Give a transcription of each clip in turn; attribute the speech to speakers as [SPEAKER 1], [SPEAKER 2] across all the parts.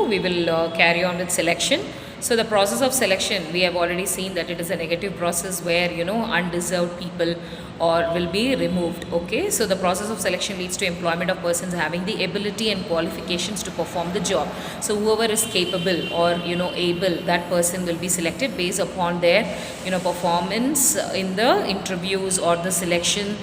[SPEAKER 1] we will carry on with selection. So the process of selection, we have already seen that it is a negative process where undeserved people or will be removed. Okay, so the process of selection leads to employment of persons having the ability and qualifications to perform the job. So whoever is capable or able, that person will be selected based upon their performance in the interviews or the selection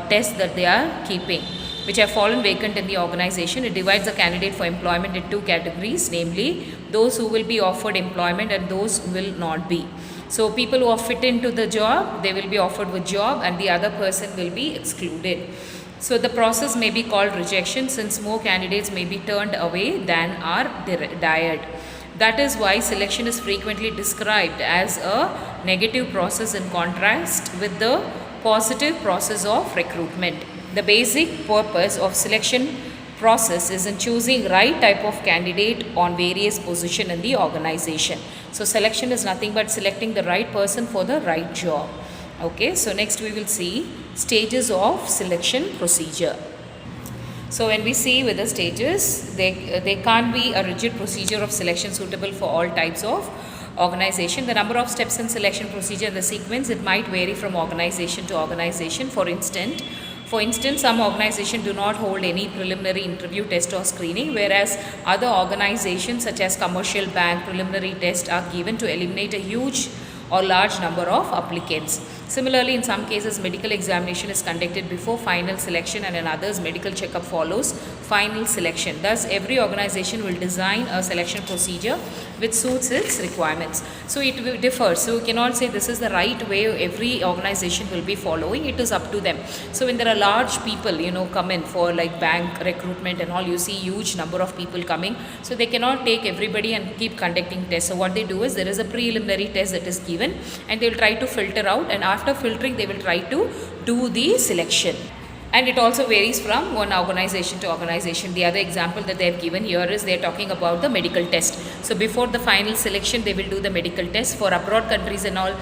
[SPEAKER 1] test that they are keeping, which have fallen vacant in the organization. It divides the candidate for employment in two categories, namely those who will be offered employment and those who will not be. So people who are fit into the job, they will be offered with job, and the other person will be excluded. So the process may be called rejection, since more candidates may be turned away than are desired. That is why selection is frequently described as a negative process in contrast with the positive process of recruitment. The basic purpose of selection process is in choosing right type of candidate on various position in the organization. So selection is nothing but selecting the right person for the right job. Okay, so next we will see stages of selection procedure. So when we see with the stages, they can't be a rigid procedure of selection suitable for all types of organization. The number of steps in selection procedure and the sequence, it might vary from organization to organization. For instance, some organizations do not hold any preliminary interview test or screening, whereas other organizations such as commercial bank, preliminary tests are given to eliminate a huge or large number of applicants. Similarly, in some cases, medical examination is conducted before final selection, and in others, medical checkup follows final selection. Thus, every organization will design a selection procedure which suits its requirements. So it differs. So you cannot say this is the right way every organization will be following. It is up to them. So when there are large people, come in for like bank recruitment and all, you see huge number of people coming. So they cannot take everybody and keep conducting tests. So what they do is there is a preliminary test that is given, and they will try to filter out, and after filtering they will try to do the selection. And it also varies from one organization to organization. The other example that they have given here is they are talking about the medical test. So before the final selection, they will do the medical test. For abroad countries and all,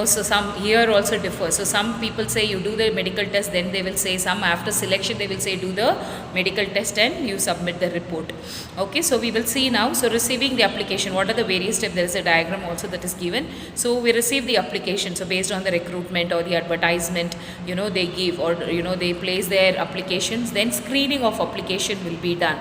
[SPEAKER 1] so some here also differ. So some people say you do the medical test, then they will say some after selection, they will say do the medical test and you submit the report. Okay, so we will see now. So receiving the application, what are the various steps? There is a diagram also that is given. So we receive the application. So based on the recruitment or the advertisement, they give, or they place their applications, then screening of application will be done.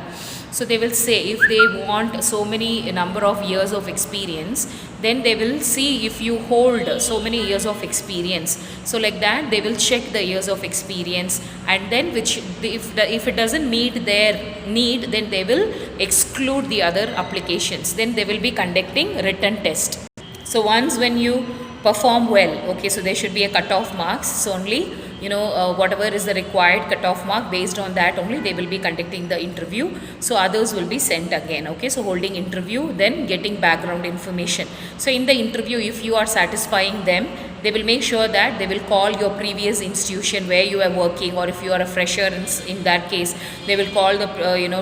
[SPEAKER 1] So they will say if they want so many number of years of experience, then they will see if you hold so many years of experience. So like that they will check the years of experience, and then if it doesn't meet their need, then they will exclude the other applications. Then they will be conducting written test. So once when you perform well, okay, so there should be a cut-off marks. So only whatever is the required cut-off mark, based on that only they will be conducting the interview. So others will be sent again. Okay, so holding interview, then getting background information. So in the interview, if you are satisfying them, they will make sure that they will call your previous institution where you are working, or if you are a fresher in that case, they will call the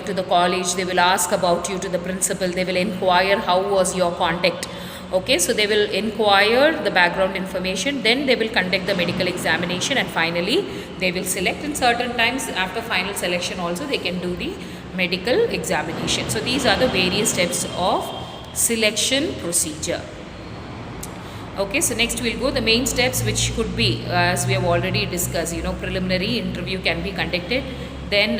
[SPEAKER 1] to the college. They will ask about you to the principal. They will inquire how was your contact. Okay, so they will inquire the background information, then they will conduct the medical examination, and finally they will select. In certain times after final selection also they can do the medical examination. So these are the various steps of selection procedure. Okay, so next we'll go the main steps, which could be, as we have already discussed, preliminary interview can be conducted. Then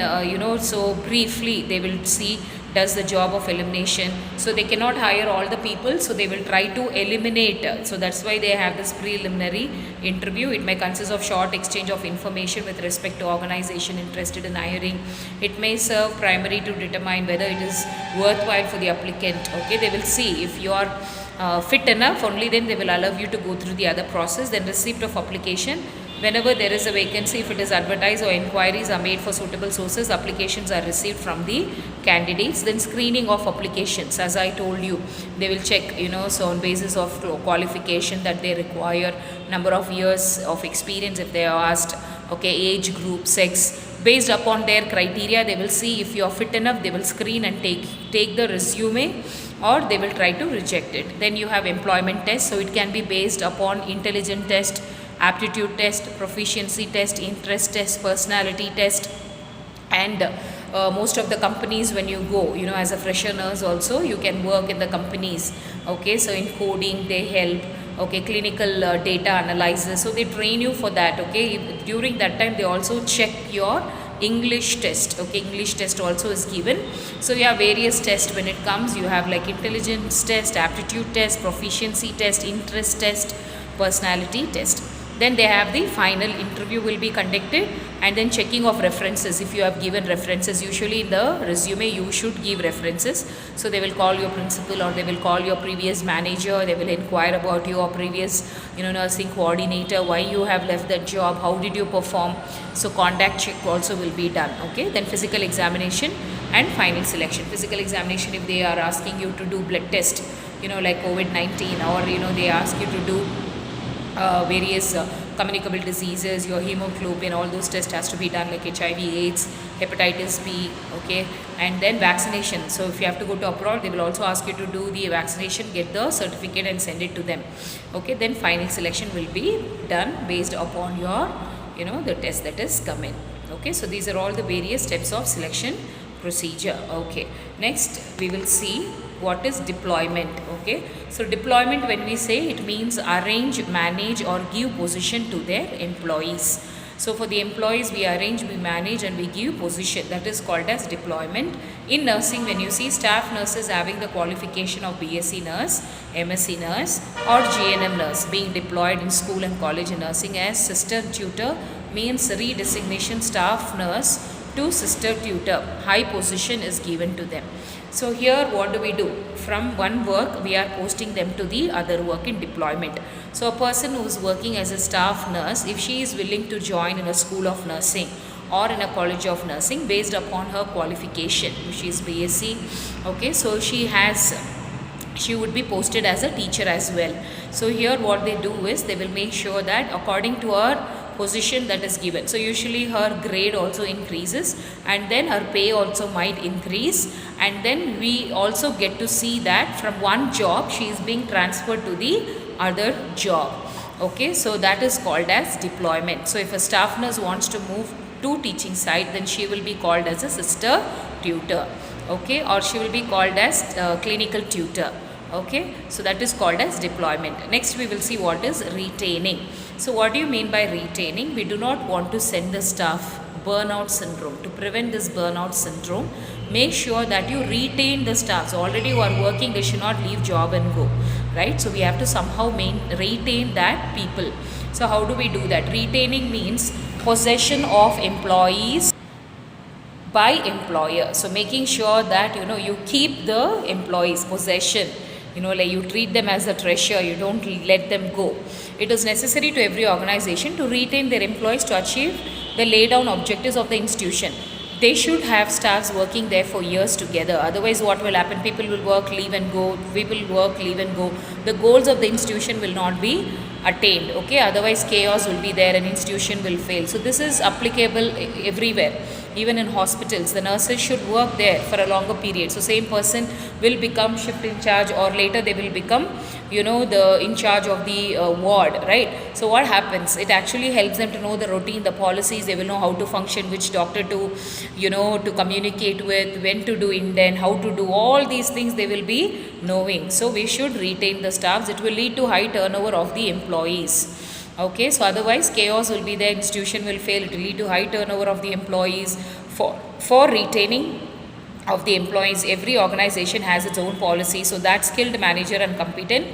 [SPEAKER 1] so briefly they will see does the job of elimination. So they cannot hire all the people, so they will try to eliminate. So that's why they have this preliminary interview. It may consist of short exchange of information with respect to organization interested in hiring. It may serve primary to determine whether it is worthwhile for the applicant. Okay, they will see if you are fit enough, only then they will allow you to go through the other process. Then receipt of application. Whenever there is a vacancy, if it is advertised or inquiries are made for suitable sources, applications are received from the candidates. Then screening of applications, as I told you, they will check, so on basis of qualification that they require, number of years of experience if they are asked, okay, age group, sex. Based upon their criteria, they will see if you are fit enough, they will screen and take the resume, or they will try to reject it. Then you have employment test, so it can be based upon intelligence test, aptitude test, proficiency test, interest test, personality test, and most of the companies, when you go, as a fresher nurse also, you can work in the companies. Okay, so in coding they help. Okay, clinical data analysis, so they train you for that. Okay, during that time they also check your English test. Okay, English test also is given. So you have various tests when it comes. You have like intelligence test, aptitude test, proficiency test, interest test, personality test. Then they have the final interview will be conducted, and then checking of references. If you have given references, usually in the resume you should give references. So they will call your principal, or they will call your previous manager. They will inquire about your previous nursing coordinator, why you have left that job, how did you perform. So contact check also will be done. Okay, then physical examination and final selection. Physical examination, if they are asking you to do blood test, like COVID-19, or they ask you to do various communicable diseases, your hemoglobin, all those tests has to be done, like HIV, AIDS, hepatitis B. Okay, and then vaccination. So if you have to go to abroad, they will also ask you to do the vaccination, get the certificate and send it to them. Okay, then final selection will be done based upon your the test that is coming. Okay, so these are all the various steps of selection procedure. Okay, next we will see what is deployment. Okay, so deployment, when we say, it means arrange, manage or give position to their employees. So for the employees, we arrange, we manage and we give position. That is called as deployment. In nursing, when you see staff nurses having the qualification of BSc nurse, MSc nurse or GNM nurse being deployed in school and college in nursing as sister tutor, means redesignation staff nurse to sister tutor, high position is given to them. So here what do? From one work we are posting them to the other work in deployment. So a person who is working as a staff nurse, if she is willing to join in a school of nursing or in a college of nursing based upon her qualification, if she is BSc, okay, so she would be posted as a teacher as well. So here what they do is, they will make sure that according to her position that is given, so usually her grade also increases, and then her pay also might increase, and then we also get to see that from one job she is being transferred to the other job. Okay, so that is called as deployment. So if a staff nurse wants to move to teaching side, then she will be called as a sister tutor. Okay, or she will be called as clinical tutor. Okay, so that is called as deployment. Next we will see what is retaining. So what do you mean by retaining? We do not want to send the staff burnout syndrome. To prevent this burnout syndrome, make sure that you retain the staff. So already who are working, they should not leave job and go, right? So we have to somehow retain that people. So how do we do that? Retaining means possession of employees by employer. So making sure that you keep the employees possession, like you treat them as a treasure, you don't let them go. It is necessary to every organization to retain their employees to achieve the laid down objectives of the institution. They should have staffs working there for years together. Otherwise what will happen? People will work, leave and go. We will work, leave and go. The goals of the institution will not be attained. Okay, otherwise chaos will be there and institution will fail. So this is applicable everywhere. Even in hospitals, the nurses should work there for a longer period. So same person will become shift in charge, or later they will become the in charge of the ward, right? So what happens? It actually helps them to know the routine, the policies. They will know how to function, which doctor to to communicate with, when to do indent, how to do all these things they will be knowing. So we should retain the staffs. It will lead to high turnover of the employees. Okay, so otherwise chaos will be there, institution will fail, it will lead to high turnover of the employees. For retaining of the employees, every organization has its own policy, so that skilled manager and competent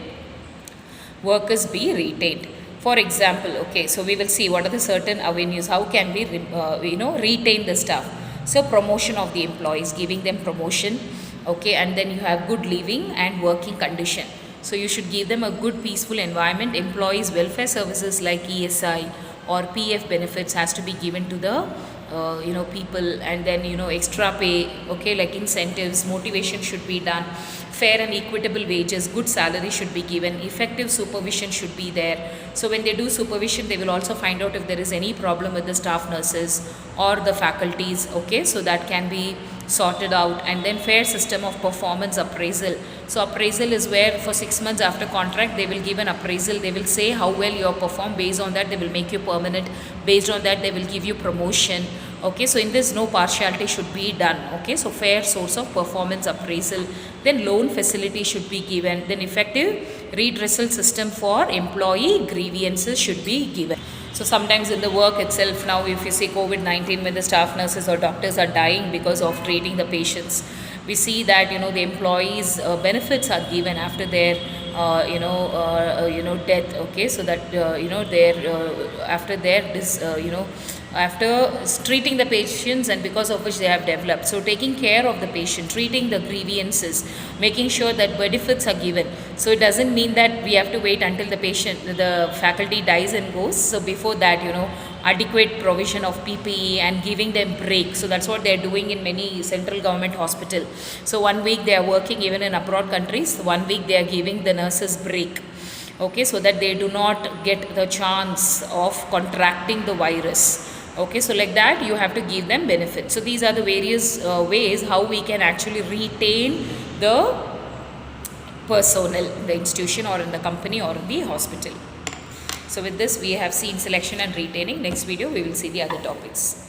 [SPEAKER 1] workers be retained. For example, okay, so we will see what are the certain avenues, how can we retain the staff. So promotion of the employees, giving them promotion, okay, and then you have good living and working condition. So you should give them a good peaceful environment. Employees welfare services like ESI or PF benefits has to be given to the people, and then extra pay, okay, like incentives, motivation should be done, fair and equitable wages, good salary should be given, effective supervision should be there. So when they do supervision, they will also find out if there is any problem with the staff nurses or the faculties, okay, so that can be sorted out. And then fair system of performance appraisal. So appraisal is where for 6 months after contract they will give an appraisal. They will say how well you have performed. Based on that they will make you permanent. Based on that they will give you promotion. Okay, so in this no partiality should be done. Okay, so fair source of performance appraisal, then loan facility should be given, then effective redressal system for employee grievances should be given. So sometimes in the work itself, now if you see COVID-19, when the staff nurses or doctors are dying because of treating the patients, we see that the employees benefits are given after their death. Okay, so that their after their after treating the patients, and because of which they have developed. So taking care of the patient, treating the grievances, making sure that benefits are given. So it doesn't mean that we have to wait until the faculty dies and goes. So before that, adequate provision of PPE and giving them break. So that's what they're doing in many central government hospital. So 1 week they are working, even in abroad countries, 1 week they are giving the nurses break. Okay, so that they do not get the chance of contracting the virus. Okay, so like that you have to give them benefits. So these are the various ways how we can actually retain the personnel in the institution or in the company or in the hospital. So with this we have seen selection and retaining. Next video we will see the other topics.